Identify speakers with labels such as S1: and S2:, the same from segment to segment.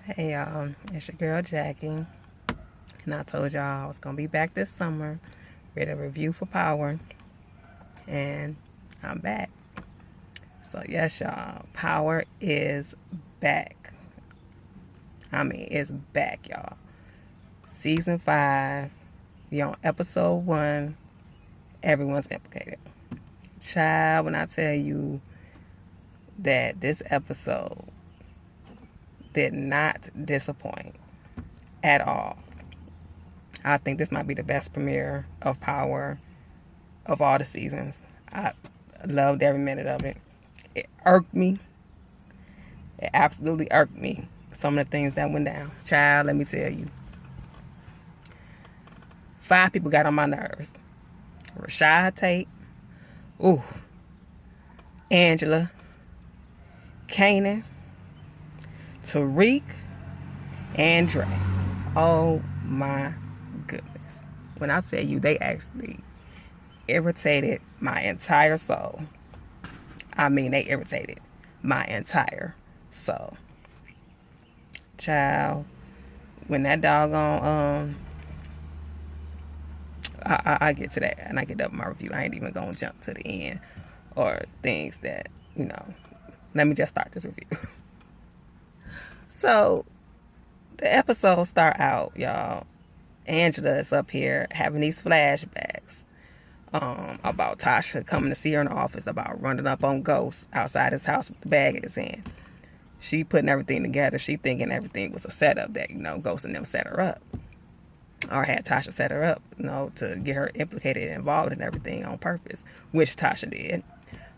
S1: Hey y'all, it's your girl Jackie, and I told y'all I was gonna be back this summer with a review for Power, and I'm back. So yes, y'all, Power is back. I mean, it's back, y'all. Season 5, we on episode 1. Everyone's implicated. Child, when I tell you that this episode did not disappoint at all. I think this might be the best premiere of Power of all the seasons. I loved every minute of it. It irked me. It absolutely irked me. Some of the things that went down. Child, let me tell you. 5 people got on my nerves. Rashad Tate. Ooh. Angela. Kanan. Tariq. And Dre. Oh my goodness. When I tell you they actually irritated my entire soul. I mean, they irritated my entire soul. Child, when that doggone, I get to that and I get up my review. I ain't even gonna jump to the end or things that, let me just start this review. So, the episode start out, y'all. Angela is up here having these flashbacks about Tasha coming to see her in the office, about running up on Ghost outside his house with the bag in his hand. She putting everything together. She thinking everything was a setup that, Ghost and them set her up. Or had Tasha set her up, to get her implicated and involved in everything on purpose, which Tasha did.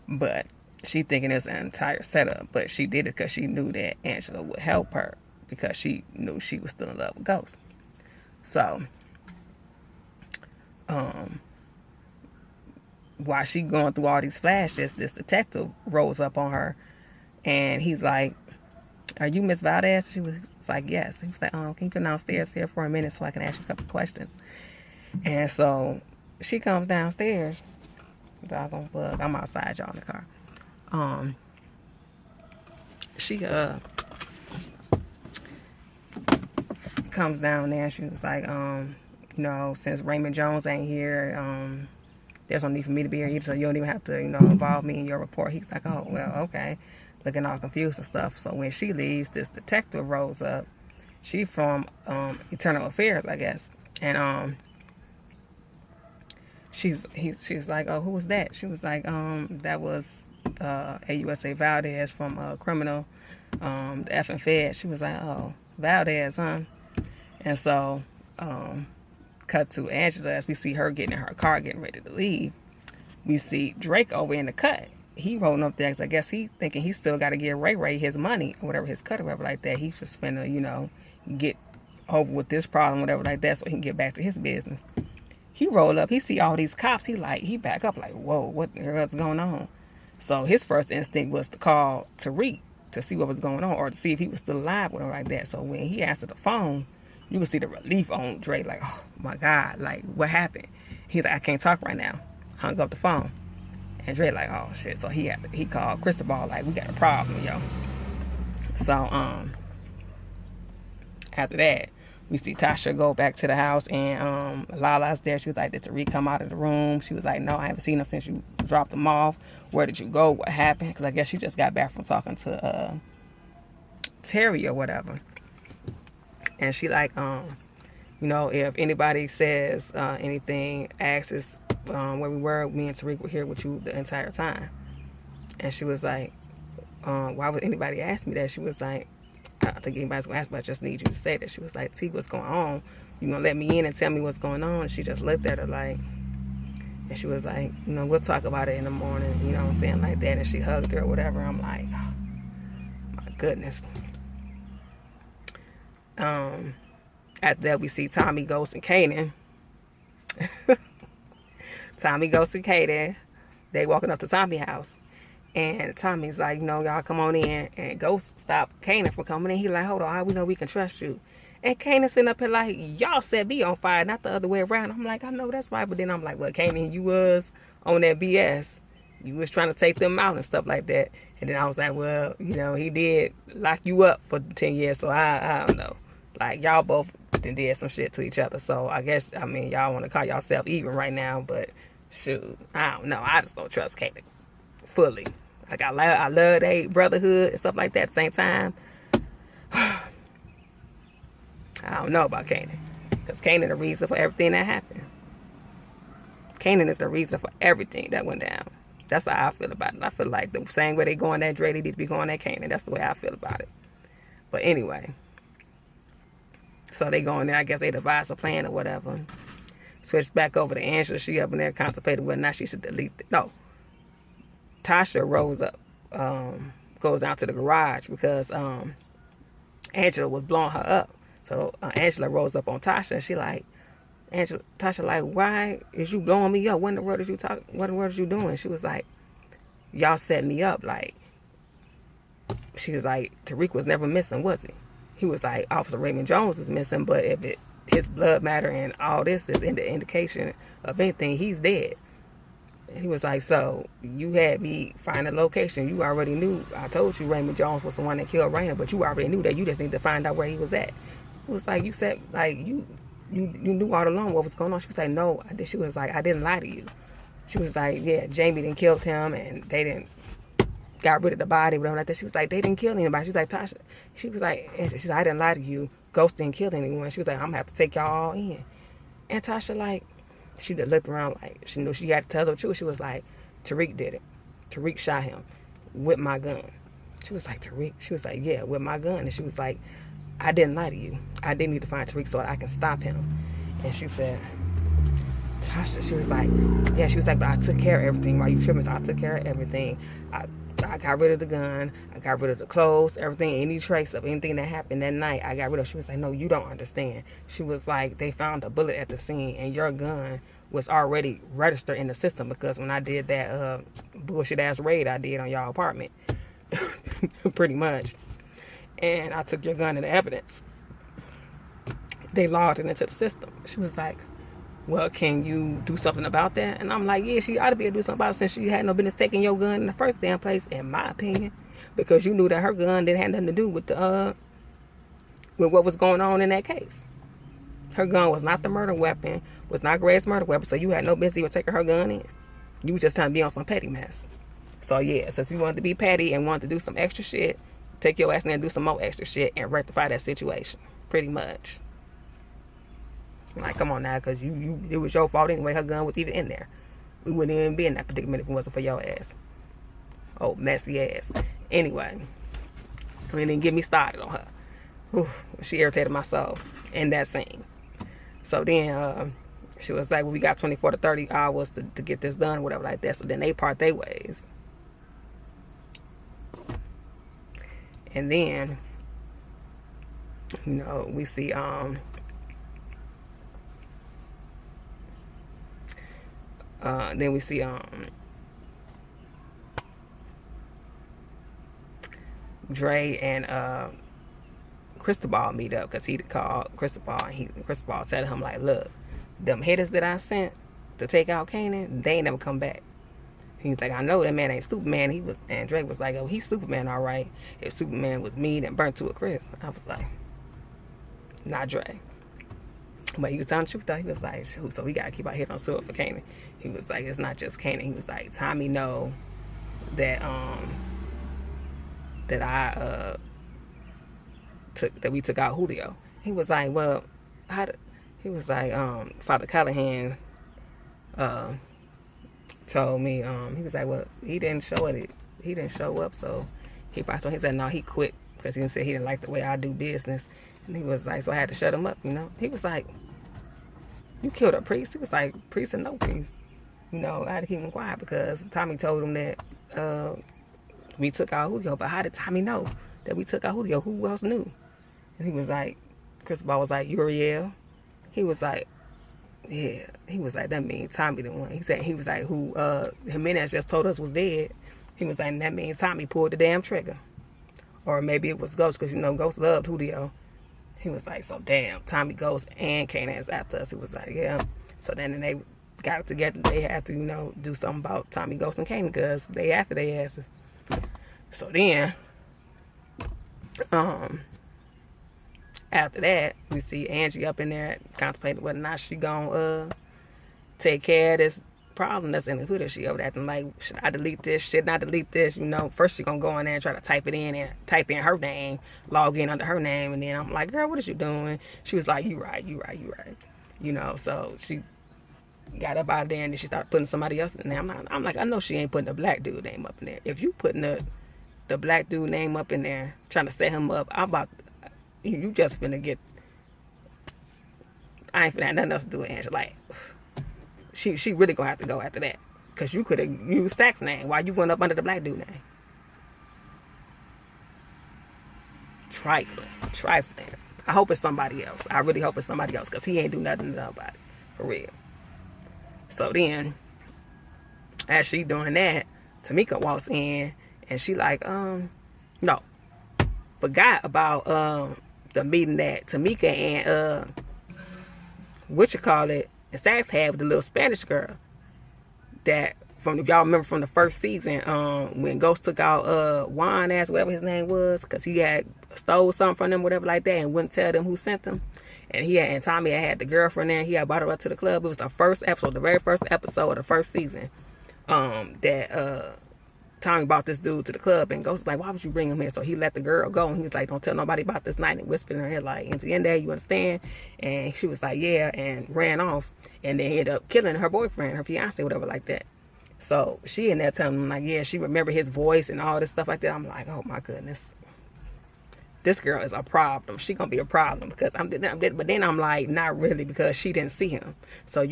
S1: But she thinking it was an entire setup. But she did it because she knew that Angela would help her because she knew she was still in love with Ghost. So, while she going through all these flashes, this detective rolls up on her, and he's like, "Are you Miss Valdez?" She was like, "Yes." He was like, "Oh, can you come downstairs here for a minute so I can ask you a couple questions?" And so she comes downstairs. Doggone bug. I'm outside, y'all, in the car. She comes down there and she was like, since Raymond Jones ain't here, there's no need for me to be here either, so you don't even have to, involve me in your report. He's like, "Oh, well, okay." Looking all confused and stuff. So when she leaves, this detective rolls up. She from Internal Affairs, I guess. And she's like, "Oh, who was that?" She was like, "That was AUSA Valdez from Criminal, the effing Fed." She was like, "Oh, Valdez, huh?" And so, cut to Angela as we see her getting in her car, getting ready to leave. We see Drake over in the cut. He rolling up there because I guess he thinking he still got to give Ray his money or whatever, his cut or whatever like that. He's just finna, get over with this problem, whatever like that, so he can get back to his business. He roll up. He see all these cops. He back up like, whoa, what the hell's going on? So his first instinct was to call Tariq to see what was going on or to see if he was still alive or whatever like that. So when he answered the phone, you could see the relief on Dre, like, "Oh my God, like what happened?" He's like, "I can't talk right now." Hung up the phone. And Dre like, "Oh shit." So he called Cristobal, like, "We got a problem, yo." So after that, we see Tasha go back to the house, and Lala's there. She was like, "Did Tariq come out of the room?" She was like, "No, I haven't seen him since you dropped him off. Where did you go? What happened?" Because I guess she just got back from talking to Terry or whatever. And she like, if anybody says anything, asks us where we were. Me and Tariq were here with you the entire time. And she was like, "Why would anybody ask me that?" She was like, "I don't think anybody's gonna ask, but I just need you to say that." She was like, "T, what's going on? You gonna let me in and tell me what's going on?" And she just looked at her like, and she was like, "We'll talk about it in the morning." You know what I'm saying, like that. And she hugged her or whatever. I'm like, oh, my goodness. After that, we see Tommy, Ghost, and Kanan. Tommy, Ghost, and Kanan. They walking up to Tommy's house. And Tommy's like, "Y'all come on in." And Ghost stopped Kanan from coming in. He like, "Hold on, how we know we can trust you?" And Kanan sitting up here like, "Y'all set me on fire, not the other way around." I'm like, "I know that's right." But then I'm like, "Well, Kanan, you was on that BS. You was trying to take them out and stuff like that." And then I was like, well, he did lock you up for 10 years, so I don't know. Like, y'all both did some shit to each other. So I guess, y'all want to call yourself even right now, but shoot, I don't know. I just don't trust Kanan fully. Like, I love they brotherhood and stuff like that at the same time. I don't know about Kanan. Because Kanan the reason for everything that happened. Kanan is the reason for everything that went down. That's how I feel about it. I feel like the same way they going at Dre, they need to be going at Kanan. That's the way I feel about it. But anyway. So they go in there. I guess they devise a plan or whatever. Switch back over to Angela. She up in there contemplating whether or not she should delete it. No. Tasha rose up. Goes down to the garage because Angela was blowing her up. So Angela rose up on Tasha and she like, Tasha like, why is you blowing me up? What in the world is you talking? What in the world is you doing? She was like, y'all set me up. Like, she was like, Tariq was never missing, was he? He was like, Officer Raymond Jones is missing, but if his blood matter and all this is in the indication of anything, he's dead. And he was like, so you had me find a location. You already knew. I told you Raymond Jones was the one that killed Raina, but you already knew that. You just need to find out where he was at. It was like, you said, like, you knew all along what was going on. She was like, no, I did. She was like, I didn't lie to you. She was like, yeah, Jamie didn't kill him and they didn't got rid of the body, whatever like that. She was like, they didn't kill anybody. She was like, Tasha, she was like, I didn't lie to you. Ghost didn't kill anyone. She was like, I'm gonna have to take y'all all in. And Tasha, like, she just looked around like she knew she had to tell the truth. She was like, Tariq did it. Tariq shot him with my gun. She was like, Tariq? She was like, yeah, with my gun. And she was like, I didn't lie to you. I didn't need to find Tariq so I can stop him. And she said, Tasha, she was like, yeah, she was like, but I took care of everything while you tripping. So I took care of everything. I got rid of the gun. I got rid of the clothes, everything, any trace of anything that happened that night, I got rid of. She was like, no, you don't understand. She was like, they found a bullet at the scene and your gun was already registered in the system because when I did that bullshit ass raid I did on y'all apartment, pretty much, and I took your gun and the evidence, they logged it into the system. She was like, well, can you do something about that? And I'm like, yeah, she ought to be able to do something about it since she had no business taking your gun in the first damn place, in my opinion. Because you knew that her gun didn't have nothing to do with with what was going on in that case. Her gun was not the murder weapon, was not Greg's murder weapon, so you had no business even taking her gun in. You was just trying to be on some petty mess. So yeah, since you wanted to be petty and wanted to do some extra shit, take your ass in there and do some more extra shit and rectify that situation. Pretty much. Like, come on now, because it was your fault anyway. Her gun was even in there. We wouldn't even be in that predicament if it wasn't for your ass. Oh, messy ass. Anyway, and then get me started on her. Whew, she irritated my soul in that scene. So then she was like, well, we got 24 to 30 hours to get this done, whatever like that. So then they part their ways. And then, we see Dre and Cristobal meet up because he called Cristobal and Cristobal said to him like, look, them hitters that I sent to take out Kanan, they ain't never come back. He's like, I know that man ain't Superman. And Dre was like, oh, he's Superman, all right. If Superman was mean and burnt to a crisp. I was like, not Dre. But he was telling the truth though. He was like, shoot, so we gotta keep our head on swivel for Kanan. He was like, it's not just Kanan. He was like, Tommy know that we took out Julio. He was like, well, he was like, Father Callahan told me, he was like, well, he didn't show up, so he said no, he quit because he said he didn't like the way I do business. And he was like, so I had to shut him up, He was like, you killed a priest? He was like, priest and no priest. I had to keep him quiet because Tommy told him that we took out Julio. But how did Tommy know that we took out Julio? Who else knew? And he was like, Cristobal was like, Uriel. He was like, yeah. He was like, that means Tommy the one. He was like, who Jimenez just told us was dead. He was like, that means Tommy pulled the damn trigger. Or maybe it was Ghost because, Ghost loved Julio. He was like, so damn, Tommy, Ghost, and Kanan's after us. He was like, yeah. So then they got it together. They had to, do something about Tommy, Ghost, and Kanan because they after their asses. So then, after that, we see Angie up in there contemplating whether or not she gonna take care of this problem that's in the hood. She over there acting like, should I delete this? Should I delete this? First she gonna go in there and try to type it in and type in her name, log in under her name, and then I'm like, girl, what is you doing? She was like, you right. So she got up out of there and then she started putting somebody else in there. I'm like, I know she ain't putting the black dude name up in there. If you putting the black dude name up in there, trying to set him up, you just finna get, I ain't finna have nothing else to do with Angela. Like, she really gonna have to go after that. Because you could have used Stack's name while you went up under the black dude name. Trifling. I hope it's somebody else. I really hope it's somebody else because he ain't do nothing to nobody. For real. So then, as she doing that, Tamika walks in and she like, no. Forgot about the meeting that Tamika and and Sax had with the little Spanish girl. That if y'all remember from the first season, when Ghost took out Juan ass, whatever his name was, because he had stole something from them, whatever like that, and wouldn't tell them who sent them. And Tommy had the girlfriend there. He had brought her up to the club. It was the very first episode of the first season. That Tommy brought this dude to the club, and Ghost was like, why would you bring him here? So he let the girl go, and he was like, don't tell nobody about this night, and whispered in her head like, Entiende, you understand? And she was like, yeah, and ran off, and then he ended up killing her boyfriend, her fiance, whatever like that. So she in there telling him like, yeah, she remembered his voice and all this stuff like that. I'm like, oh my goodness, this girl is a problem. She gonna be a problem because but then I'm like, not really, because she didn't see him. So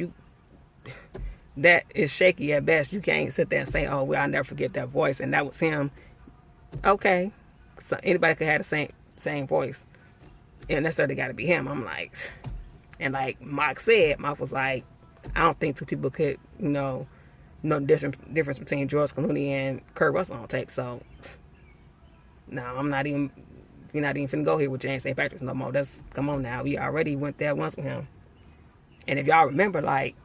S1: that is shaky at best. You can't sit there and say, oh, well, I'll never forget that voice, and that was him. Okay. So anybody could have the same voice. And necessarily got to be him. I'm like, and like Mock was like, I don't think two people could, know the difference between George Clooney and Kurt Russell on tape. So, no, we're not even finna go here with James St. Patrick's no more. Come on now. We already went there once with him. And if y'all remember, like,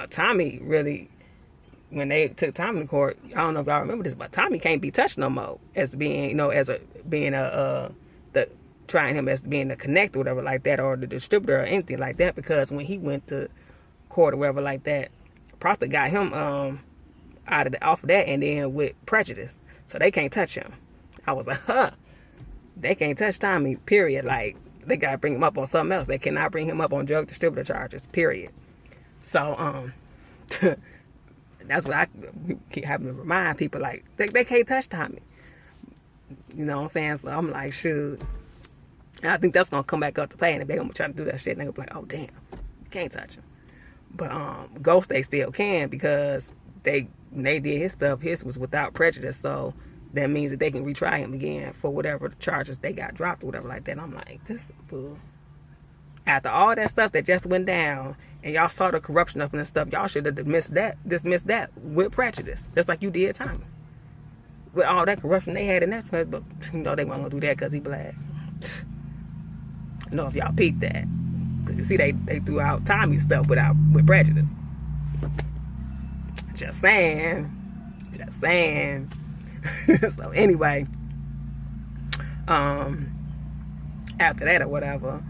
S1: Tommy really, when they took Tommy to court, I don't know if y'all remember this, but Tommy can't be touched no more as being, trying him as being a connector or whatever like that, or the distributor or anything like that, because when he went to court or whatever like that, Proctor got him off of that, and then with prejudice, so they can't touch him. I was like, they can't touch Tommy, period. Like, they gotta bring him up on something else. They cannot bring him up on drug distributor charges, period. So that's what I keep having to remind people, like, they can't touch Tommy. You know what I'm saying? So I'm like, shoot. And I think that's gonna come back up to play, and if they're gonna try to do that shit, they're gonna be like, oh damn, you can't touch him. But Ghost, they still can, because when they did his stuff, his was without prejudice, so that means that they can retry him again for whatever charges they got dropped or whatever like that. And I'm like, this fool. After all that stuff that just went down, and y'all saw the corruption up in and stuff, y'all should have dismissed that with prejudice, just like you did Tommy. With all that corruption they had in that, but they weren't gonna do that because he black. I know if y'all peeped that, because you see they threw out Tommy's stuff with prejudice. Just saying. So anyway, after that or whatever,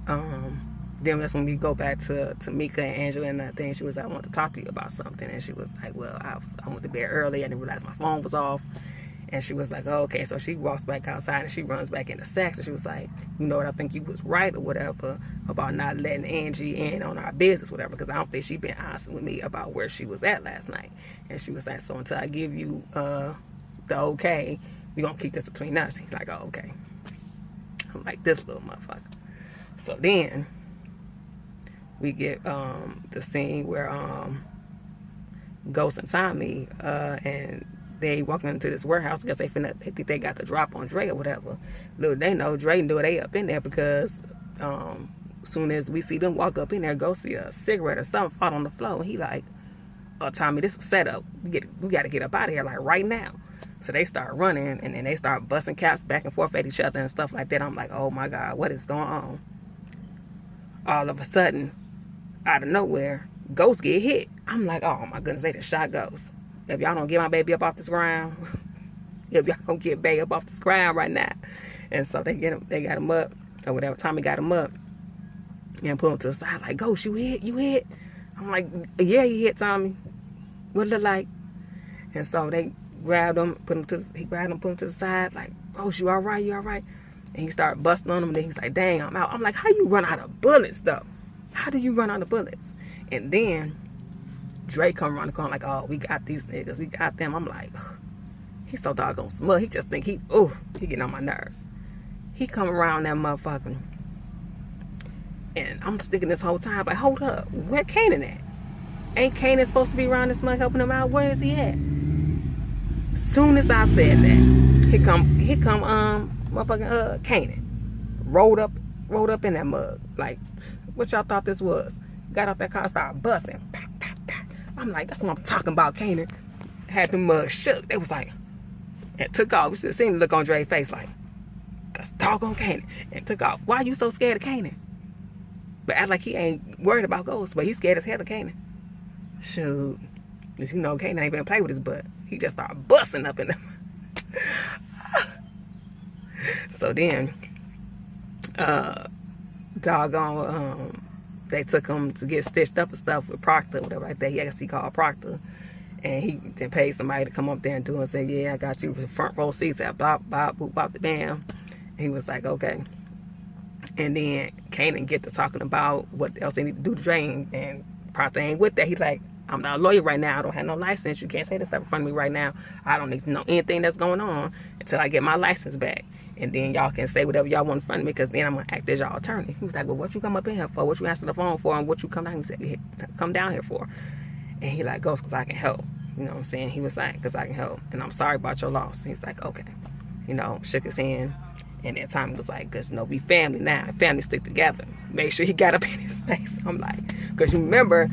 S1: then that's when we go back to Mika and Angela and that thing. She was like, I want to talk to you about something, and she was like, well, I went to bed early. I didn't realize my phone was off. And she was like, oh, okay. So she walks back outside and she runs back into Saks, and she was like, you know what, I think you was right or whatever about not letting Angie in on our business, whatever, because I don't think she been honest with me about where she was at last night. And she was like, so until I give you the okay, we gonna keep this between us. He's like, oh, okay. I'm like, this little motherfucker. So then we get the scene where Ghost and Tommy and they walking into this warehouse because they think they got the drop on Dre or whatever. Little they know Dre knew they up in there, because soon as we see them walk up in there, go see a cigarette or something fall on the floor, and he like, oh, Tommy, this is a setup. We got to get up out of here like right now. So they start running, and then they start busting caps back and forth at each other and stuff like that. I'm like, oh my God, what is going on? All of a sudden, out of nowhere, Ghost get hit. I'm like, oh my goodness, they just shot Ghost. If y'all don't get my baby up off this ground, if y'all don't get baby up off this ground right now. And so they got him up, or whatever. Tommy got him up and put him to the side, like, Ghost, you hit? I'm like, yeah, you hit, Tommy. What it look like? And so they grabbed him, put him to the side, like, Ghost, you all right? And he started busting on him, and then he's like, dang, I'm out. I'm like, how you run out of bullets, though? How do you run out of bullets? And then Drake come around the corner like, oh, we got these niggas. We got them. I'm like, ugh, he's so doggone smug. He just think he getting on my nerves. He come around that motherfucker. And I'm sticking this whole time, like, hold up. Where Kanan at? Ain't Kanan supposed to be around this mug helping him out? Where is he at? Soon as I said that, here come motherfucking Kanan. Rolled up in that mug. Like, what y'all thought this was? Got off that car, started busting. I'm like, that's what I'm talking about, Kanan. Had the mug shook. They was like, and took off. We should have seen the look on Dre's face, like, that's doggone Kanan. And took off. Why you so scared of Kanan? But act like he ain't worried about ghosts, but he's scared as hell of Kanan. Shoot. You know, Kanan ain't been play with his butt. He just started busting up in them. So then, they took him to get stitched up and stuff with Proctor, whatever like that. I guess he called Proctor. And he then paid somebody to come up there and do it and say, yeah, I got you front row seats at bop, bop, boop, bop, the bam. And he was like, okay. And then Kanan get to talking about what else they need to do to Dre, and Proctor ain't with that. He's like, I'm not a lawyer right now. I don't have no license. You can't say this stuff in front of me right now. I don't need to know anything that's going on until I get my license back. And then y'all can say whatever y'all want in front of me, because then I'm going to act as y'all attorney. He was like, well, what you come up in here for? What you answer the phone for? And what you come down here for? And he like, Ghost, because I can help. You know what I'm saying? He was like, because I can help. And I'm sorry about your loss. And he's like, okay. You know, shook his hand. And then Tommy was like, because, you know, we family now. Family stick together. Make sure he got up in his face. I'm like, because you remember,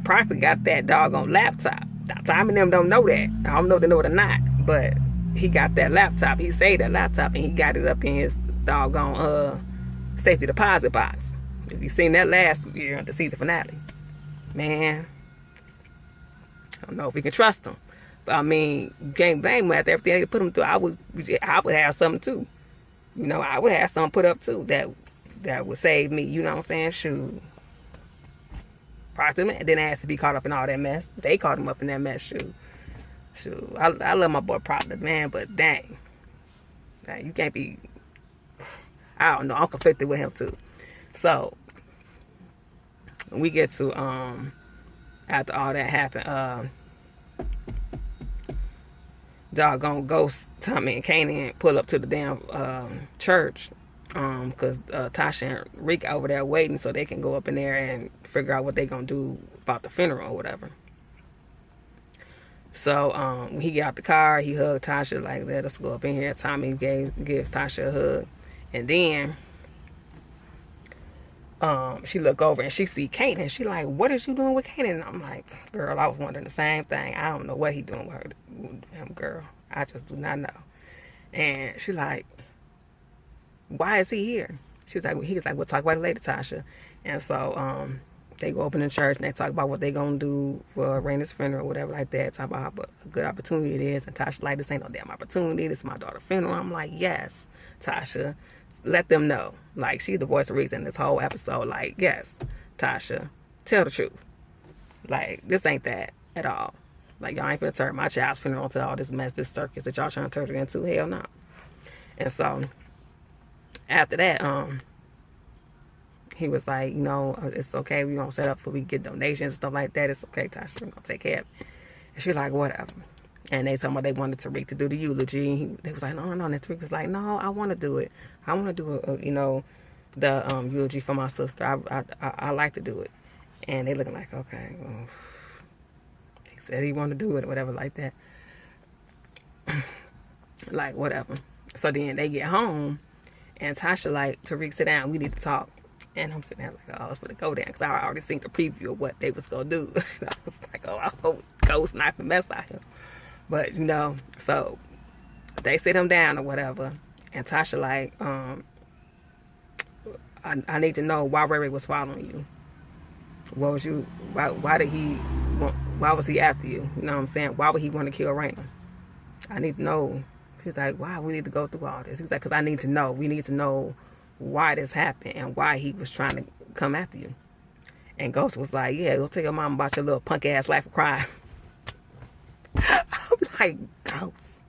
S1: Proctor got that doggone laptop. Now, Tommy and them don't know that. I don't know if they know it or not. But he got that laptop. He saved that laptop, and he got it up in his doggone safety deposit box. If you seen that last year on the season finale. Man, I don't know if we can trust him. But I mean, you can't blame him after everything they put him through. I would have something too. You know, I would have something put up too that would save me. You know what I'm saying? Shoot. Proctor didn't ask to be caught up in all that mess. They caught him up in that mess. Shoot. I love my boy Proctor, man, but dang. You can't be. I don't know. I'm conflicted with him too. So we get to after all that happened, doggone Ghost, Tommy, and Kanan pull up to the damn church, because Tasha and Rick over there waiting so they can go up in there and figure out what they gonna do about the funeral or whatever. So when he got out the car, he hugged Tasha, like, let us go up in here. Tommy gives Tasha a hug, and then she look over and she see Kanan. She like, what is you doing with Kanan? And I'm like, girl, I was wondering the same thing. I don't know what he doing with him, girl. I just do not know. And she like, why is he here? He was like, we'll talk about it later, Tasha. And so they go up in the church and they talk about what they gonna do for Raina's funeral or whatever like that. Talk about how a good opportunity it is. And Tasha like, this ain't no damn opportunity. This is my daughter's funeral. I'm like, yes, Tasha. Let them know. Like, she's the voice of reason in this whole episode. Like, yes, Tasha, tell the truth. Like, this ain't that at all. Like, y'all ain't finna turn my child's funeral into all this mess, this circus that y'all trying to turn it into. Hell no. And so, after that, he was like, you know, it's okay. We gonna set up for we get donations and stuff like that. It's okay, Tasha. We're gonna take care of it. And she like, whatever. And they told me they wanted Tariq to do the eulogy. They was like, no. And Tariq was like, no, I want to do it. I want to do the eulogy for my sister. I like to do it. And they looking like, okay, well, he said he wanted to do it or whatever like that. Like, whatever. So then they get home, and Tasha like, Tariq, sit down. We need to talk. And I'm sitting there like, oh, I was going to go down, because I already seen the preview of what they was going to do. And I was like, oh, I hope Ghost knocked the mess out of him. But, you know, so they sit him down or whatever. And Tasha like, I need to know why Ray was following you. What was you, why did he why was he after you? You know what I'm saying? Why would he want to kill Raina? I need to know. He's like, why we need to go through all this? He was like, because I need to know. We need to know why this happened and why he was trying to come after you. And Ghost was like, yeah, go tell your mom about your little punk ass life of crime. I'm like, Ghost.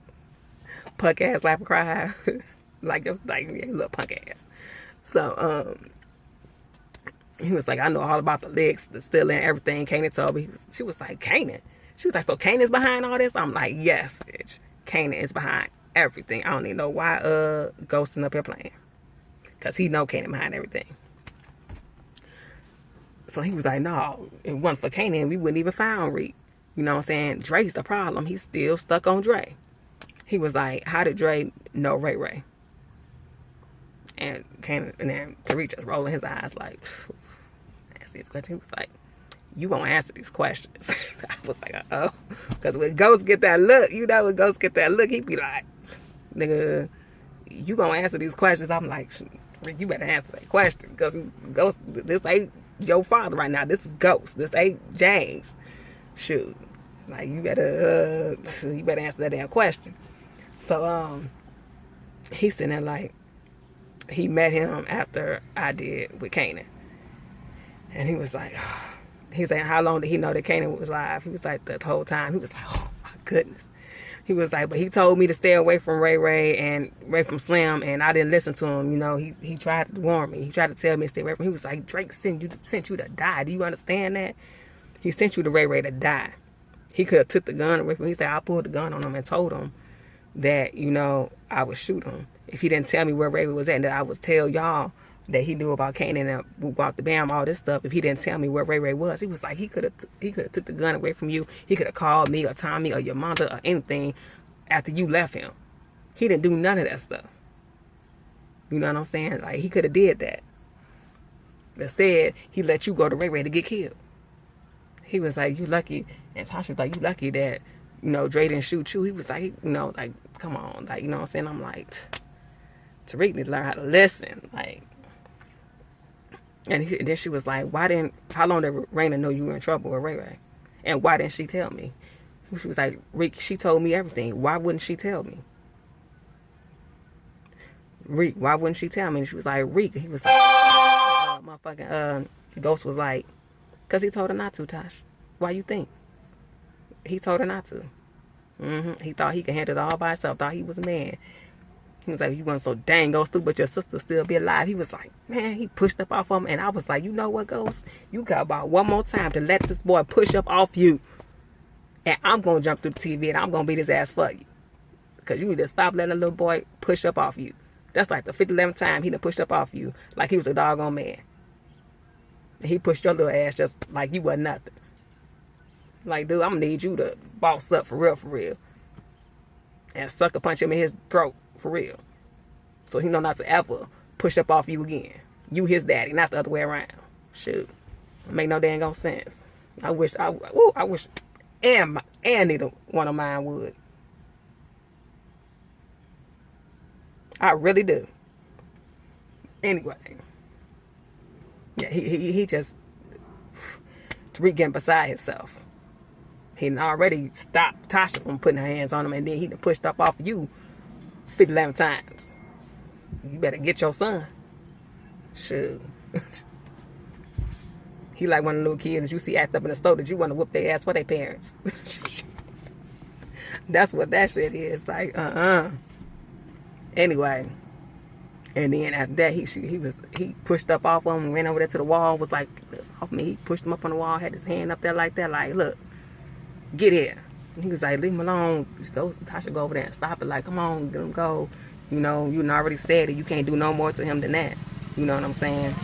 S1: Punk ass life of crime. like, yeah, little punk ass. So, he was like, I know all about the licks, the stealing, everything. Kanan told me. She was like, Kanan? She was like, so Kanan's behind all this? I'm like, yes, bitch. Kanan is behind everything. I don't even know why Ghosting up here playing. Because he know Kanan behind everything. So he was like, no, if it wasn't for Kanan, we wouldn't even find Reek. You know what I'm saying? Dre's the problem. He's still stuck on Dre. He was like, how did Dre know Ray Ray? And Kanan, and then Tariq just rolling his eyes like, answer this question. He was like, you gonna answer these questions. I was like, oh. Because when Ghost get that look, you know when Ghost get that look, he be like, nigga, you gonna answer these questions. I'm like, Rick, you better answer that question. Because Ghost, this ain't your father right now. This is Ghost. This ain't James. Shoot. Like, you better answer that damn question. So, he's sitting there like, he met him after I did with Kanan. And he was like, he's like, how long did he know that Kanan was alive? He was like, the whole time. He was like, oh my goodness. He was like, but he told me to stay away from Ray Ray and away from Slim, and I didn't listen to him. You know, he tried to warn me. He tried to tell me to stay away from him. He was like, Drake sent you to die. Do you understand that? He sent you to Ray Ray to die. He could have took the gun away from him. He said, I pulled the gun on him and told him that, you know, I would shoot him. If he didn't tell me where Ray Ray was at, and that I would tell y'all that he knew about Kanan and who bought the Bam, all this stuff. If he didn't tell me where Ray Ray was, he was like, he could have took the gun away from you. He could have called me or Tommy or your mother or anything after you left him. He didn't do none of that stuff. You know what I'm saying? Like, he could have did that. Instead, he let you go to Ray Ray to get killed. He was like, you lucky. And Tasha was like, you lucky that, you know, Dre didn't shoot you. He was like, you know, like, come on. Like, you know what I'm saying? I'm like, Tariq need to learn how to listen. Like, and then she was like, how long did Raina know you were in trouble with Ray Ray? And why didn't she tell me? She was like, Reek, she told me everything. Why wouldn't she tell me? Reek, why wouldn't she tell me? And she was like, Reek. He was like, Ghost was like, because he told her not to, Tosh. Why you think? He told her not to. He thought he could handle it all by himself. Thought he was a man. He was like, you weren't so dang Ghost, but your sister still be alive. He was like, man, he pushed up off of him. And I was like, you know what, Ghost? You got about one more time to let this boy push up off you. And I'm going to jump through the TV and I'm going to beat his ass for you. Because you need to stop letting a little boy push up off you. That's like the 11th time he done pushed up off you like he was a doggone man. And he pushed your little ass just like you wasn't nothing. Like, dude, I'm going to need you to boss up for real. And sucker punch him in his throat for real. So he know not to ever push up off you again. You his daddy, not the other way around. Shoot. It make no dang sense. I wish, and neither one of mine would. I really do. Anyway. Yeah, he just getting beside himself. He already stopped Tasha from putting her hands on him, and then he done pushed up off you 11 times. You better get your son. Shoot. He like one of the little kids that you see act up in the store that you want to whoop their ass for their parents. That's what that shit is. Like, Anyway. And then after that, he pushed up off him and ran over there to the wall, was like, off me. He pushed him up on the wall, had his hand up there like that, like, look, get here. And he was like, leave him alone. Tasha, go over there and stop it. Like, come on, let him go. You know, you already said it. You can't do no more to him than that. You know what I'm saying?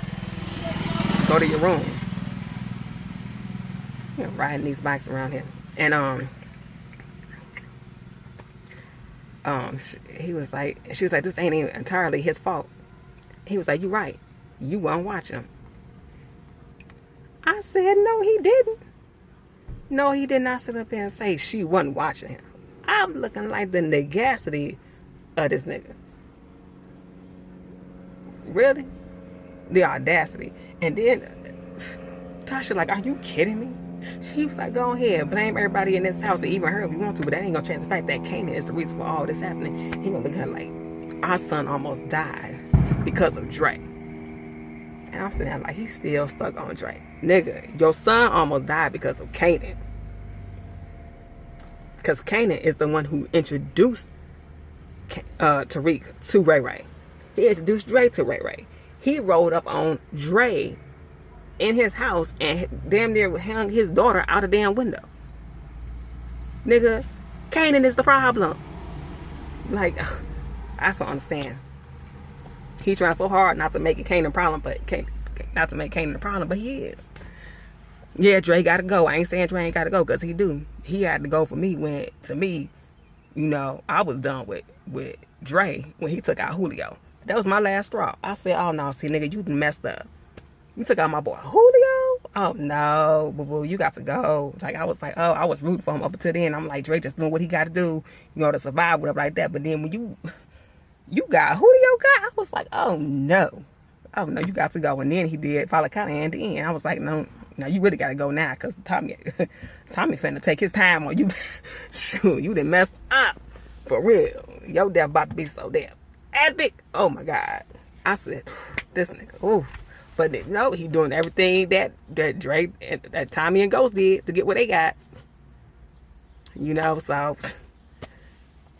S1: Go to your room. You know, riding these bikes around here. And, she was like, this ain't even entirely his fault. He was like, you right. You weren't watching him. I said, no, he didn't. No, he did not sit up there and say she wasn't watching him. I'm looking like the negacity of this nigga. Really? The audacity. And then Tasha like, are you kidding me? She was like, go ahead, blame everybody in this house, or even her if you want to, but that ain't gonna change the fact that Kanan is the reason for all this happening. He gonna look at her like, our son almost died because of Dre. And I'm sitting there like, he's still stuck on Dre. Nigga, your son almost died because of Kanan. Because Kanan is the one who introduced Tariq to Ray Ray. He introduced Dre to Ray Ray. He rolled up on Dre in his house and damn near hung his daughter out a damn window. Nigga, Kanan is the problem. Like, I just don't understand. He's trying so hard not to make it Kanan a problem, but not to make Kanan a problem, but he is. Yeah, Dre gotta go. I ain't saying Dre ain't gotta go, because he do. He had to go for me when, to me, you know, I was done with Dre when he took out Julio. That was my last straw. I said, oh no, see nigga, you messed up. You took out my boy Julio? Oh no, boo boo, you got to go. Like, I was like, oh, I was rooting for him up until then. I'm like, Dre just doing what he got to do, you know, to survive, whatever like that. But then when you got Julio got, I was like, oh no, you got to go. And then he did follow kind of in the end. I was like, no, you really got to go now, because Tommy finna take his time on you. Shoot, you done messed up for real. Your death about to be so damn epic. Oh my God. I said, this nigga, ooh. But no, he doing everything that Dre, that Tommy and Ghost did to get what they got. You know, so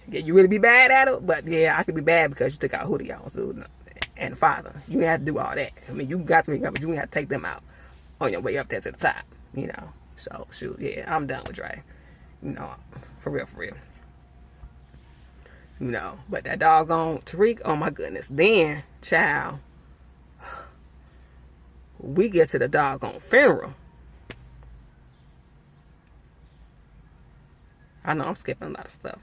S1: yeah, you really be bad at it, but yeah, I could be bad because you took out Julio and the father. You didn't have to do all that. I mean, you got to, but you didn't have to take them out on your way up there to the top. You know, so shoot, yeah, I'm done with Dre. You know, for real. You know, but that doggone Tariq, oh my goodness. Then, child, we get to the doggone funeral. I know I'm skipping a lot of stuff.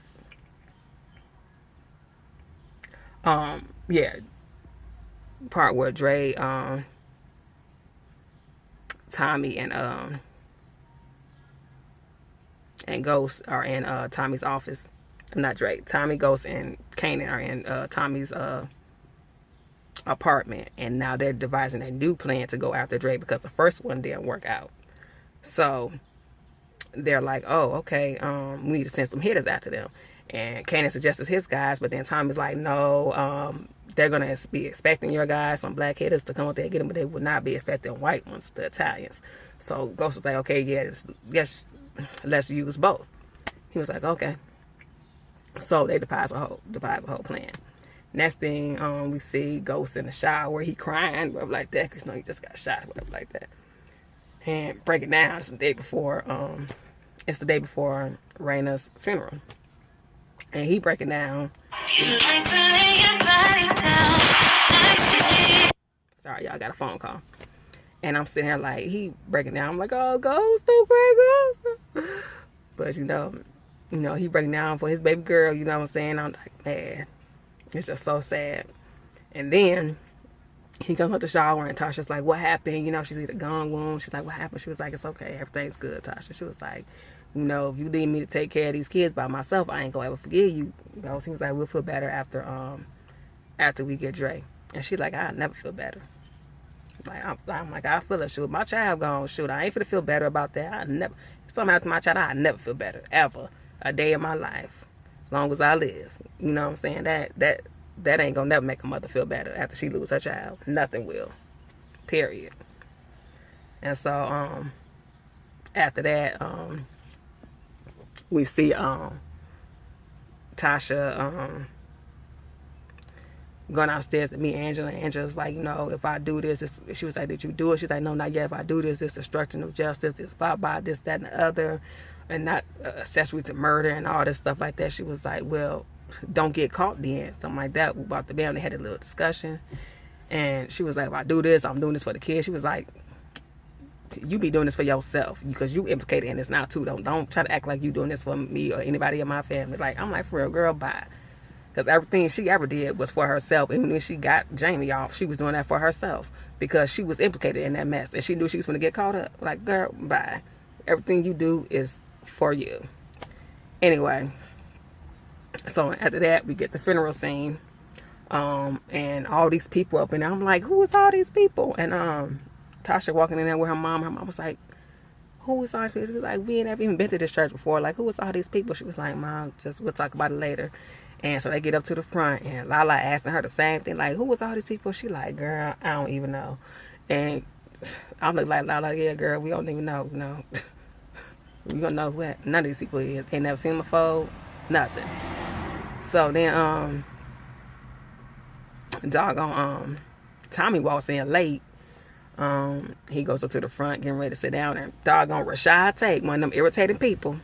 S1: Yeah, part where Dre, Tommy and Ghost are in Tommy's office. Not Dre. Tommy, Ghost, and Kanan are in Tommy's apartment, and now they're devising a new plan to go after Dre because the first one didn't work out. So they're like, oh, okay, we need to send some hitters after them. And Kanan suggests his guys, but then Tommy's like, no, they're gonna be expecting your guys, some black hitters, to come up there and get them, but they would not be expecting white ones, the Italians. So Ghost was like, okay, yeah, yes, let's use both. He was like, okay. So they devise a whole plan. Next thing we see Ghost in the shower. He crying, whatever like that, because he just got shot, whatever like that. And break it down. It's the day before. It's the day before Raina's funeral, and he breaking down. Like to lay your body down. Sorry, y'all, got a phone call, and I'm sitting here like he breaking down. I'm like, oh, Ghost, don't cry, Ghost. But you know, he breaking down for his baby girl. You know what I'm saying? I'm like, man. It's just so sad. And then he comes out the shower and Tasha's like, what happened? You know, she's either gun wound. She's like, what happened? She was like, it's okay. Everything's good, Tasha. She was like, you know, if you leave me to take care of these kids by myself, I ain't gonna ever forgive you. You know, he was like, we'll feel better after we get Dre. And she's like, I'll never feel better. Like, I'm like, I feel it. Shoot, my child gone. Shoot, I ain't finna feel better about that. I never, if something happened to my child, I never feel better, ever. A day in my life. As long as I live. You know what I'm saying? That ain't gonna never make a mother feel better after she lose her child. Nothing will. Period. And so after that, we see Tasha going upstairs to meet Angela. Angela's like, you know, if I do this, she was like, did you do it? She's like, no, not yet. If I do this, it's obstruction of justice, it's blah, this, that, and the other, and not accessory to murder and all this stuff like that. She was like, well, don't get caught then, something like that. We about to be on. They had a little discussion, and she was like, if I do this, I'm doing this for the kids. She was like, you be doing this for yourself because you implicated in this now too. Don't try to act like you doing this for me or anybody in my family. Like, I'm like, for real, girl, bye. Because everything she ever did was for herself. Even when she got Jamie off, she was doing that for herself because she was implicated in that mess, and she knew she was going to get caught up. Like, girl, bye. Everything you do is for you. Anyway, so after that, we get the funeral scene, and all these people up in there. I'm like, who is all these people? And Tasha walking in there with her mom. Her mom was like, who is all these people? She was like, we ain't never even been to this church before. Like, who is all these people? She was like, Mom, just we'll talk about it later. And so they get up to the front, and Lala asking her the same thing, like, who was all these people? She like, girl, I don't even know. And I'm like, Lala, yeah, girl, we don't even know, you know. We don't know what none of these people is. Ain't never seen them before, nothing. So then, doggone, Tommy walks in late. He goes up to the front, getting ready to sit down, and doggone Rashad Tate, one of them irritating people,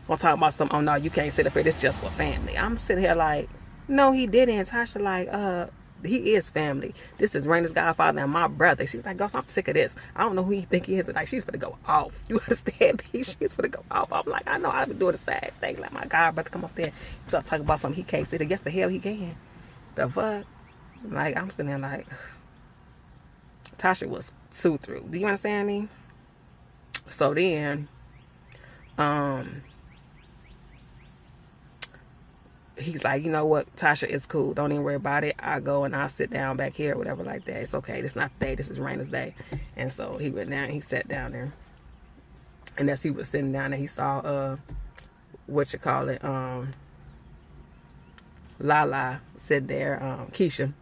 S1: gonna talk about something. Oh no, you can't sit up here. This just for family. I'm sitting here like, no, he didn't. Tasha like, he is family. This is Raina's godfather and my brother. She was like, Ghost, I'm sick of this. I don't know who you think he is. Like, she's finna go off. You understand me? She's finna go off. I'm like, I know I've been doing the same thing. Like, my God, brother come up there, start talking about something he can't sit. Yes, the hell he can. The fuck? Like, I'm sitting there like, Tasha was too through. Do you understand me? So then, he's like, you know what, Tasha, it's cool. Don't even worry about it. I'll go and I'll sit down back here or whatever like that. It's okay. It's not the day. This is Raina's day. And so he went down and he sat down there. And as he was sitting down there, he saw, Lala sit there, Keisha.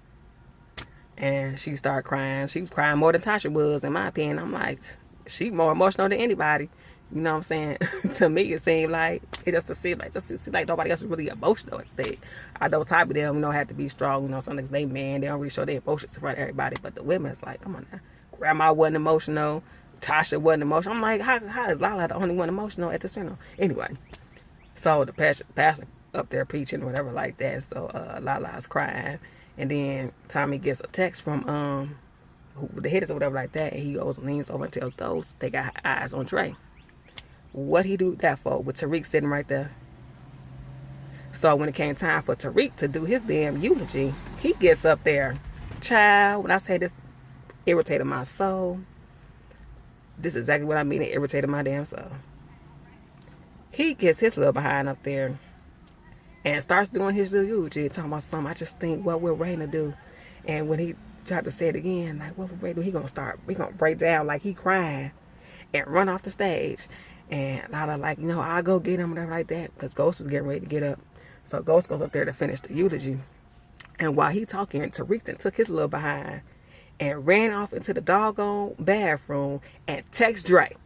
S1: And she started crying. She was crying more than Tasha was, in my opinion. I'm like, she more emotional than anybody. You know what I'm saying? To me, it seemed like, it seemed like nobody else is really emotional at that. I know type of them, have to be strong. Sometimes they man, they don't really show their emotions in front of everybody. But the women, it's like, come on now. Grandma wasn't emotional. Tasha wasn't emotional. I'm like, how is Lala the only one emotional at this funeral? Anyway, so the pastor up there preaching or whatever like that. So Lala's crying. And then Tommy gets a text from the hitters or whatever like that. And he goes and leans over and tells Ghost they got eyes on Trey. What he do that for with Tariq sitting right there? So when it came time for Tariq to do his damn eulogy, he gets up there. Child, when I say this irritated my soul, this is exactly what I mean. It irritated my damn soul. He gets his little behind up there and starts doing his little eulogy, talking about something. I just think, what will Raina do? And when he tried to say it again, like, what will Raina do? He gonna break down like he crying and run off the stage. And Lala like, I'll go get him, whatever like that, because Ghost was getting ready to get up. So Ghost goes up there to finish the eulogy. And while he talking, Tariq took his little behind and ran off into the doggone bathroom and text Dre.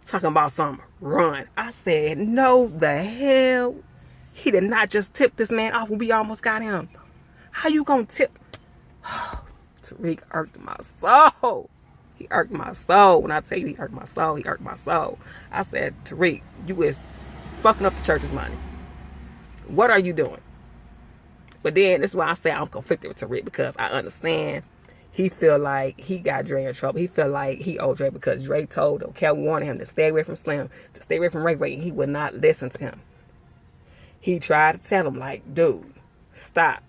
S1: Talking about something, run. I said, no the hell. He did not just tip this man off when we almost got him. How you gonna tip? Tariq irked my soul. He irked my soul. When I tell you he irked my soul, he irked my soul. I said, Tariq, you is fucking up the church's money. What are you doing? But then this is why I say I'm conflicted with Tariq, because I understand he feel like he got Dre in trouble. He feel like he owed Dre because Dre told him, kept warning him to stay away from Slim, to stay away from Ray Ray, and he would not listen to him. He tried to tell him, like, dude, stop.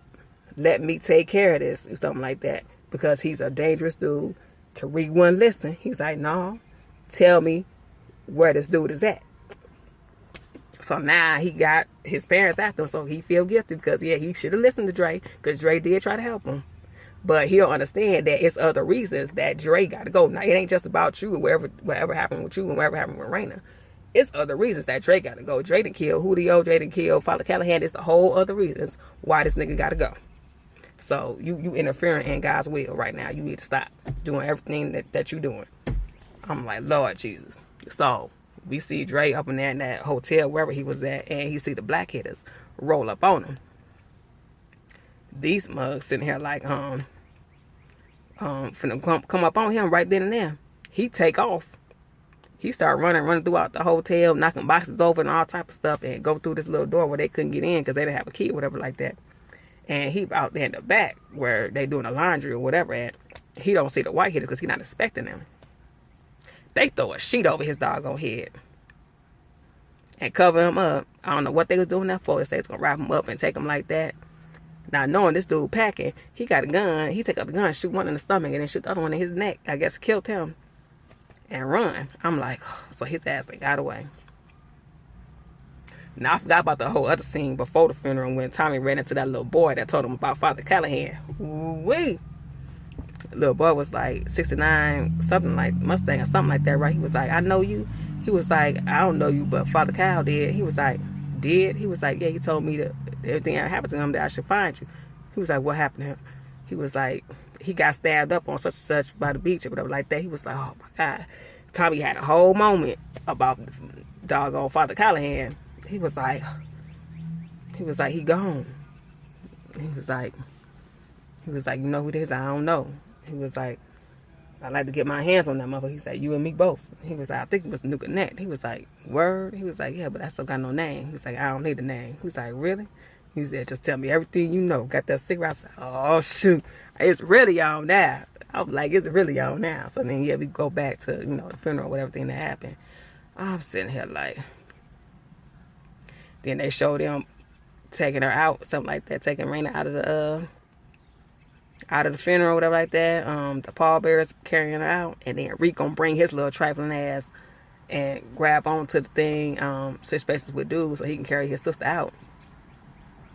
S1: Let me take care of this, or something like that, because he's a dangerous dude. Tariq wouldn't listen. He's like, no, tell me where this dude is at. So now he got his parents after him, so he feel guilty because, yeah, he should have listened to Dre, because Dre did try to help him. But he don't understand that it's other reasons that Dre got to go. Now, it ain't just about you or whatever happened with you and whatever happened with Raina. It's other reasons that Dre got to go. Dre done kill Julio, Dre done kill Father Callahan. It's the whole other reasons why this nigga got to go. So you interfering in God's will right now. You need to stop doing everything that you doing. I'm like, Lord Jesus. So we see Dre up in there in that hotel, wherever he was at, and he see the black hitters roll up on him. These mugs sitting here like, finna come up on him right then and there. He take off. He started running throughout the hotel, knocking boxes over and all type of stuff, and go through this little door where they couldn't get in because they didn't have a key or whatever like that. And he out there in the back where they doing the laundry or whatever at. He don't see the white hitters because he not expecting them. They throw a sheet over his doggone head and cover him up. I don't know what they was doing that for. They say it's gonna wrap him up and take him like that. Now knowing this dude packing, he got a gun. He take up the gun, shoot one in the stomach, and then shoot the other one in his neck. I guess killed him and run. I'm like, oh, so his ass like got away. Now I forgot about the whole other scene before the funeral when Tommy ran into that little boy that told him about Father Callahan. Wee. little boy was like 69, something like Mustang or something like that, right? He was like, I know you. He was like, I don't know you, but Father Kyle did. He was like, did? He was like, yeah, he told me that everything that happened to him, that I should find you. He was like, what happened to him? He was like, he got stabbed up on such and such by the beach or whatever like that. He was like, oh my God. Tommy had a whole moment about doggone Father Callahan. He was like, he gone. He was like, you know who this is? I don't know. He was like, I'd like to get my hands on that mother. He said, you and me both. He was like, I think it was Nuka Net. He was like, word? He was like, yeah, but I still got no name. He was like, I don't need a name. He was like, really? He said, just tell me everything you know. Got that cigarette? I said, oh, shoot. It's really on now. I was like, it's really on now. So then, yeah, we go back to, the funeral, whatever thing that happened. I'm sitting here like, then they showed them taking her out, something like that, taking Raina out of the funeral, whatever like that. The pallbearers carrying her out, and then Rick gonna bring his little trifling ass and grab onto the thing, switch spaces with dude so he can carry his sister out.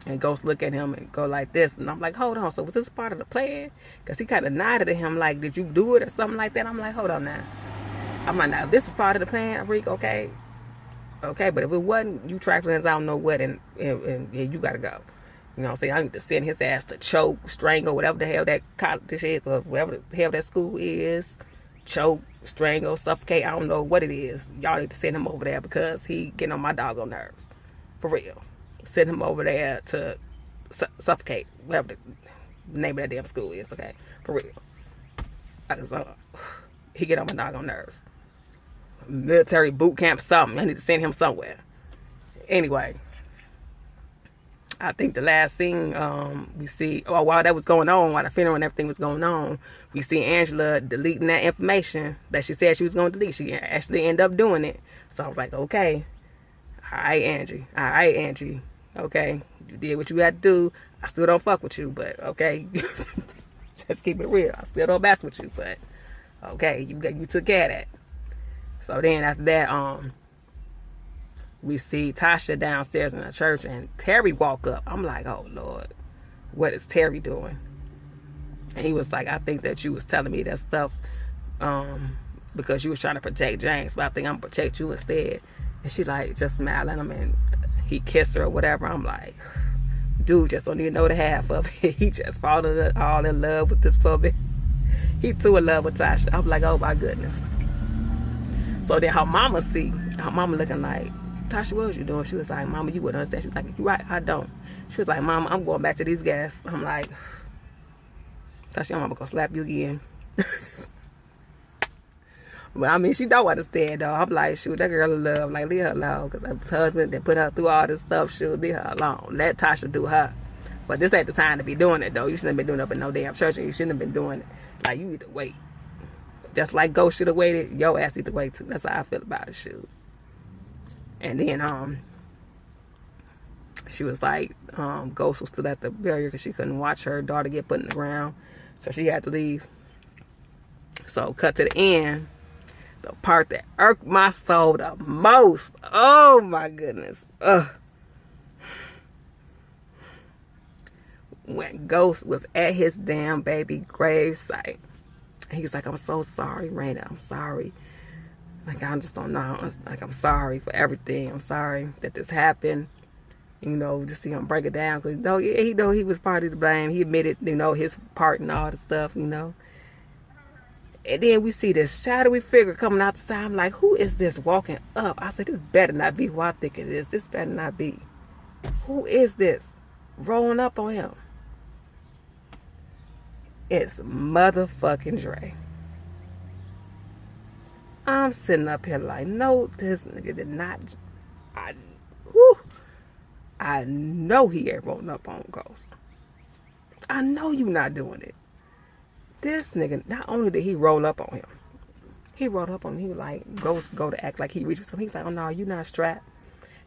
S1: And Ghost look at him and go like this, and I'm like, hold on, so was this part of the plan? Because he kind of nodded at him like, did you do it or something like that? I'm like, hold on now. I'm like, now this is part of the plan, Rick, okay, but if it wasn't, you trifling, I don't know what, and you gotta go. You know what I'm saying? I need to send his ass to choke, strangle, whatever the hell that college is, or whatever the hell that school is. Choke, strangle, suffocate, I don't know what it is. Y'all need to send him over there because he getting on my doggone nerves. For real. Send him over there to suffocate, whatever the name of that damn school is, okay? For real. He get on my doggone nerves. Military boot camp, something. I need to send him somewhere. Anyway. I think the last scene we see, while that was going on, while the funeral and everything was going on, we see Angela deleting that information that she said she was going to delete. She actually ended up doing it. So I was like, okay, all right, Angie, okay, you did what you had to do. I still don't fuck with you, but okay, just keep it real. I still don't mess with you, but okay, you took care of that. So then after that, we see Tasha downstairs in the church and Terry walk up. I'm like, oh, Lord, what is Terry doing? And he was like, I think that you was telling me that stuff because you was trying to protect James, but I think I'm going to protect you instead. And she like just smiled at him and he kissed her or whatever. I'm like, dude just don't even know the half of it. He just falling all in love with this puppet. He too in love with Tasha. I'm like, oh, my goodness. So then her mama looking like, Tasha, what was you doing? She was like, Mama, you wouldn't understand. She was like, you're right, I don't. She was like, Mama, I'm going back to these guys. I'm like, Tasha, your mama gonna slap you again. But I mean, she don't understand though. I'm like, shoot, that girl in love, like, leave her alone. Because her husband that put her through all this stuff, shoot, leave her alone. Let Tasha do her. But this ain't the time to be doing it though. You shouldn't have been doing it up in no damn church, and you shouldn't have been doing it. Like, you need to wait. Just like Ghost should have waited, your ass need to wait too. That's how I feel about it, shoot. And then she was like, Ghost was still at the barrier because she couldn't watch her daughter get put in the ground. So she had to leave. So cut to the end. The part that irked my soul the most. Oh my goodness. Ugh. When Ghost was at his damn baby gravesite. He's like, I'm so sorry, Raina. I'm sorry. Like, I just don't know. Like, I'm sorry for everything. I'm sorry that this happened. Just see him break it down. Because, he know he was partly to blame. He admitted, his part and all the stuff, And then we see this shadowy figure coming out the side. I'm like, who is this walking up? I said, this better not be who I think it is. This better not be. Who is this? Rolling up on him. It's motherfucking Dre. I'm sitting up here like, no, this nigga did not. I know he ain't rolling up on Ghost. I know you not doing it. This nigga, not only did he roll up on him, he rolled up on him. He was like, Ghost go to act like he reached for something. He's like, oh no, you not strapped.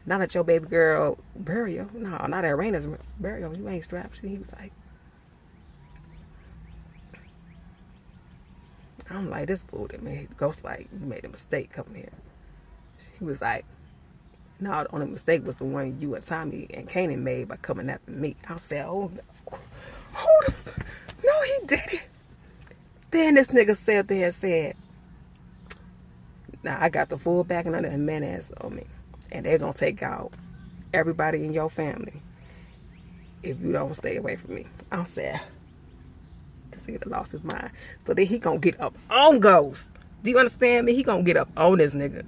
S1: Not at your baby girl burial. No, not at Raina's burial. You ain't strapped. He was like, I'm like, this fool that made Ghost like, you made a mistake coming here. He was like, no, the only mistake was the one you and Tommy and Kanan made by coming after me. I said, oh, no, he didn't. Then this nigga sat there and said, now I got the full backing of the menace on me. And they're going to take out everybody in your family if you don't stay away from me. I'm saying, this nigga lost his mind. So then he going to get up on Ghost. Do you understand me? He going to get up on this nigga.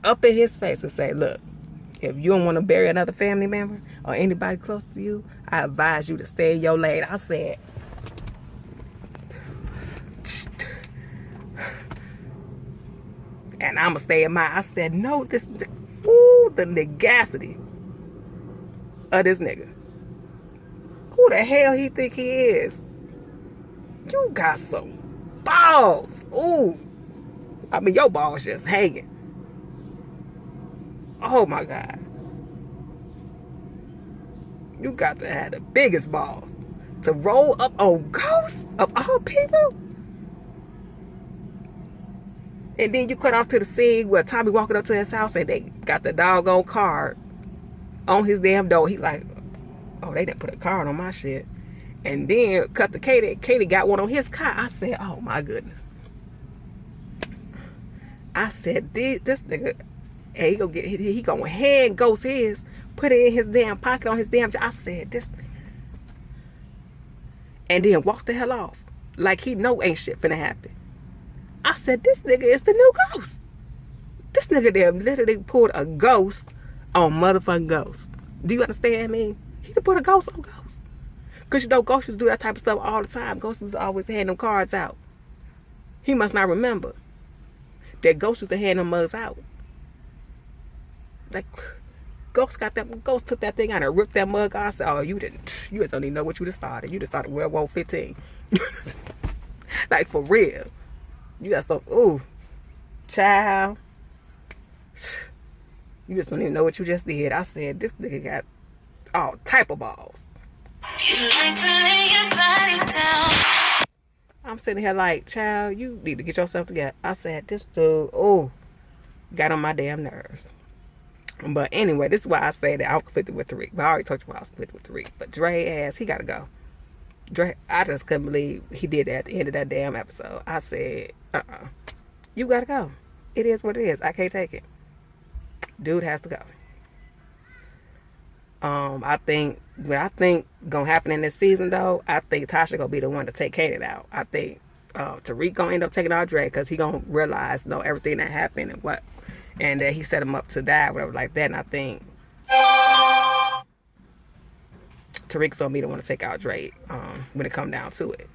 S1: Up in his face and say, look, if you don't want to bury another family member or anybody close to you, I advise you to stay in your lane. I said, and I'ma stay in mine. I said, no, the negacity of this nigga. Who the hell he think he is? You got some balls. Ooh. I mean, your balls just hanging. Oh my God. You got to have the biggest balls to roll up on Ghost of all people. And then you cut off to the scene where Tommy walking up to his house and they got the doggone card on his damn door. He like, oh, they didn't put a card on my shit. And then cut to Katie. Katie got one on his car. I said, oh my goodness. I said, this nigga, hey, he gonna hand Ghost his, put it in his damn pocket on his damn job. I said, this, and then walk the hell off like he know ain't shit finna happen. I said, this nigga is the new Ghost. This nigga damn literally pulled a ghost on motherfucking Ghost. Do you understand me? He done put a ghost on Ghost. Because you know Ghost used to do that type of stuff all the time. Ghost used to always hand them cards out. He must not remember that Ghost used to hand them mugs out. Like, Ghost took that thing out and ripped that mug out. I said, oh, you just don't even know what you just started. You just started World War 15. Like, for real. You got some, ooh, child. You just don't even know what you just did. I said, this nigga got all type of balls. You like to lay your body down. I'm sitting here like, child, you need to get yourself together. I said, this dude, ooh, got on my damn nerves. But anyway, this is why I say that I'm conflicted with Tariq. But I already told you why I was conflicted with Tariq. But Dre ass, he got to go. Dre, I just couldn't believe he did that at the end of that damn episode. I said, you got to go. It is what it is. I can't take it. Dude has to go. I think gonna happen in this season though, I think Tasha gonna be the one to take Kanan out. I think Tariq gonna end up taking out Dre because he gonna realize everything that happened and that he set him up to die, whatever like that. And I think Tariq's gonna be the one to take out Dre when it come down to it.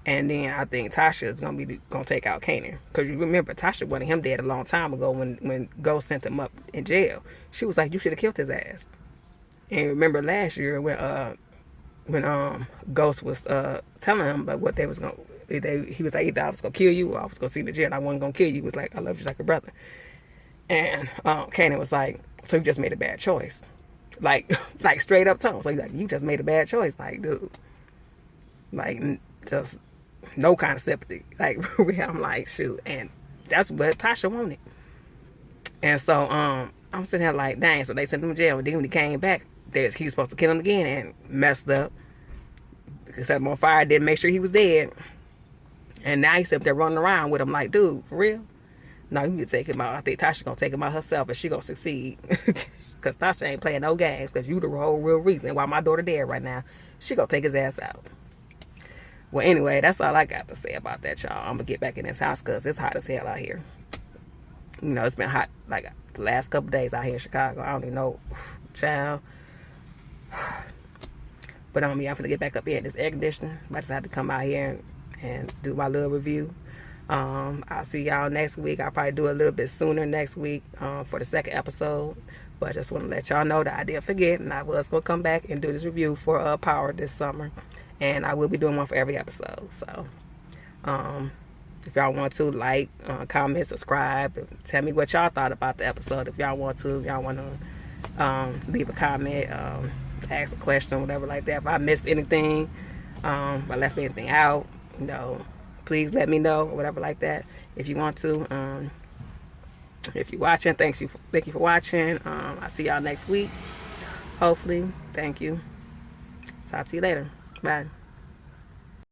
S1: And then I think Tasha is gonna take out Kanan, because you remember Tasha wanted him dead a long time ago when Ghost sent him up in jail. She was like, you should have killed his ass. And remember last year when Ghost was telling him about what they was gonna, he was like, either I was gonna kill you or I was gonna see you in jail. And I wasn't gonna kill you. He was like, I love you like a brother. And Kanan was like, so you just made a bad choice, like straight up tone. So he's like, you just made a bad choice, like dude, like just no kind of sympathy. Like I'm like, shoot, and that's what Tasha wanted. And so I'm sitting here like, dang. So they sent him to jail, and then when he came back, he was supposed to kill him again and messed up. Set him on fire, didn't make sure he was dead. And now he's up there running around with him like, dude, for real? No, you need to take him out. I think Tasha gonna take him out herself, and she gonna succeed. Because Tasha ain't playing no games, because you the whole real reason why my daughter dead right now. She gonna take his ass out. Well, anyway, that's all I got to say about that, y'all. I'm gonna get back in this house because it's hot as hell out here. You know, it's been hot like the last couple days out here in Chicago. I don't even know, child. But yeah, I'm gonna get back up here in this air conditioner. I just had to come out here and do my little review. I'll see y'all next week. I'll probably do a little bit sooner next week for the second episode. But I just want to let y'all know that I didn't forget, and I was gonna come back and do this review for Power this summer. And I will be doing one for every episode. So, if y'all want to, like, comment, subscribe, tell me what y'all thought about the episode. If y'all want to, leave a comment, ask a question, whatever like that. If I missed anything, if I left anything out, please let me know, or whatever like that. If you want to, if you're watching, thank you for watching. I'll see y'all next week. Hopefully. Thank you. Talk to you later. Bye.